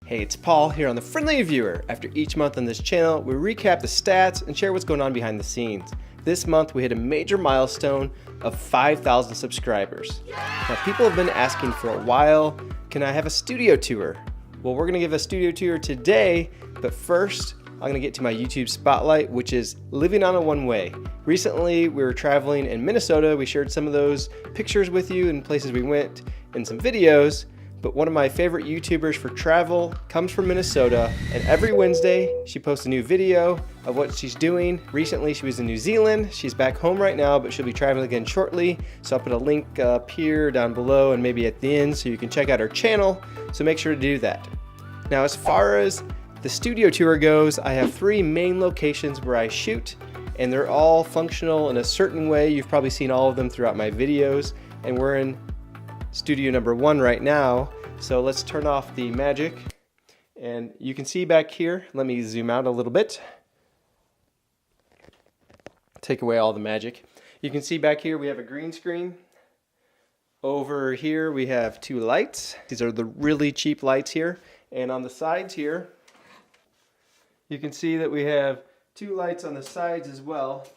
Hey, it's Paul here on The Friendly Viewer. After each month on this channel, we recap the stats and share what's going on behind the scenes. This month, we hit a major milestone of 5,000 subscribers. Now, people have been asking for a while, can I have a studio tour? Well, we're gonna give a studio tour today, but first, I'm gonna get to my YouTube spotlight, which is living on a one-way. Recently, we were traveling in Minnesota. We shared some of those pictures with you and places we went and some videos. But one of my favorite YouTubers for travel comes from Minnesota, and every Wednesday she posts a new video of what she's doing. Recently she was in New Zealand. She's back home right now, but she'll be traveling again shortly. So I'll put a link up here, down below, and maybe at the end so you can check out her channel. So make sure to do that. Now, as far as the studio tour goes, I have 3 main locations where I shoot, and they're all functional in a certain way. You've probably seen all of them throughout my videos, and we're in studio number 1 right now. So let's turn off the magic, and you can see back here, let me zoom out a little bit, take away all the magic. You can see back here we have a green screen. Over here we have 2 lights. These are the really cheap lights here, and on the sides here you can see that we have 2 lights on the sides as well.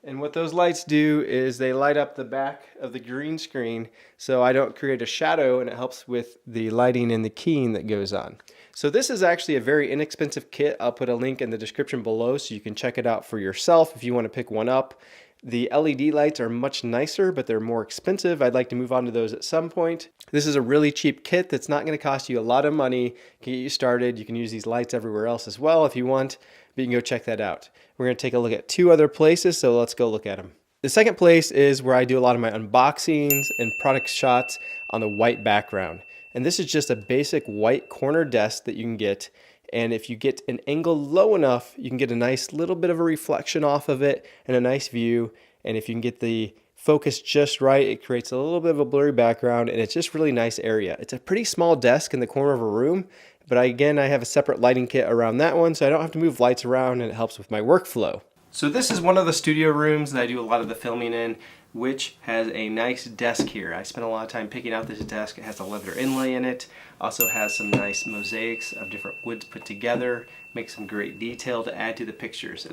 And what those lights do is they light up the back of the green screen so I don't create a shadow, and it helps with the lighting and the keying that goes on. So this is actually a very inexpensive kit. I'll put a link in the description below so you can check it out for yourself if you want to pick one up. The LED lights are much nicer, but they're more expensive. I'd like to move on to those at some point. This is a really cheap kit that's not going to cost you a lot of money. Can get you started. You can use these lights everywhere else as well if you want, but you can go check that out. We're going to take a look at 2 other places, so let's go look at them. The second place is where I do a lot of my unboxings and product shots on the white background. And this is just a basic white corner desk that you can get. And if you get an angle low enough, you can get a nice little bit of a reflection off of it and a nice view. And if you can get the focus just right, it creates a little bit of a blurry background, and it's just really nice area. It's a pretty small desk in the corner of a room, but I have a separate lighting kit around that one, so I don't have to move lights around, and it helps with my workflow. So this is one of the studio rooms that I do a lot of the filming in, which has a nice desk here. I spent a lot of time picking out this desk. It has a leather inlay in it. Also has some nice mosaics of different woods put together. Makes some great detail to add to the pictures.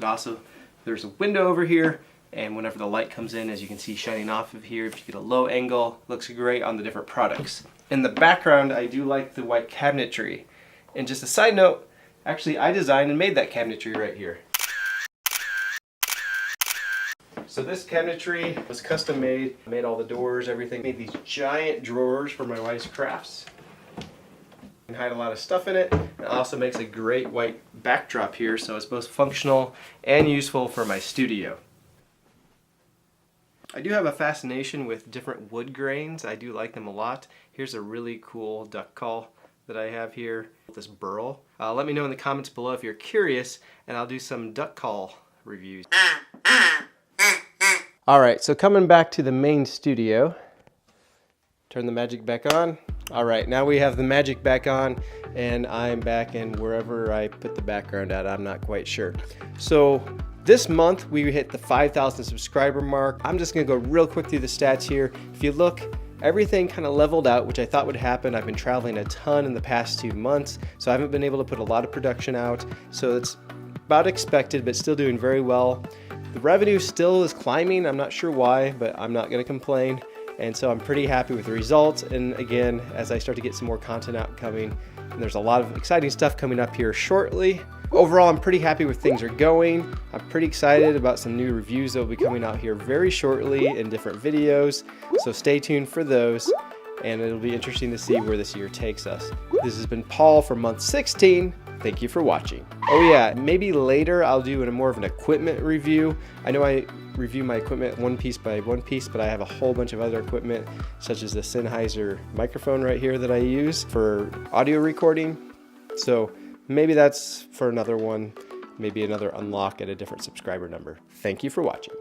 There's a window over here, and whenever the light comes in, as you can see shining off of here, if you get a low angle, looks great on the different products. In the background, I do like the white cabinetry. And just a side note, actually I designed and made that cabinetry right here. So this cabinetry was custom made. I made all the doors, everything. Made these giant drawers for my wife's crafts. And hide a lot of stuff in it. It also makes a great white backdrop here, so it's both functional and useful for my studio. I do have a fascination with different wood grains. I do like them a lot. Here's a really cool duck call that I have here, this burl. Let me know in the comments below if you're curious, and I'll do some duck call reviews. Alright, so coming back to the main studio, turn the magic back on. Alright, now we have the magic back on, and I'm back in wherever I put the background at, I'm not quite sure. So this month we hit the 5,000 subscriber mark. I'm just gonna go real quick through the stats here. If you look, everything kind of leveled out, which I thought would happen. I've been traveling a ton in the past 2 months, so I haven't been able to put a lot of production out. So it's about expected, but still doing very well. The revenue still is climbing. I'm not sure why, but I'm not going to complain. And so I'm pretty happy with the results. And again, as I start to get some more content out coming, and there's a lot of exciting stuff coming up here shortly. Overall, I'm pretty happy with things are going. I'm pretty excited about some new reviews that will be coming out here very shortly in different videos. So stay tuned for those, and it'll be interesting to see where this year takes us. This has been Paul for month 16. Thank you for watching. Oh yeah, maybe later I'll do more of an equipment review. I know I review my equipment one piece by one piece, but I have a whole bunch of other equipment, such as the Sennheiser microphone right here that I use for audio recording. So maybe that's for another one, maybe another unlock at a different subscriber number. Thank you for watching.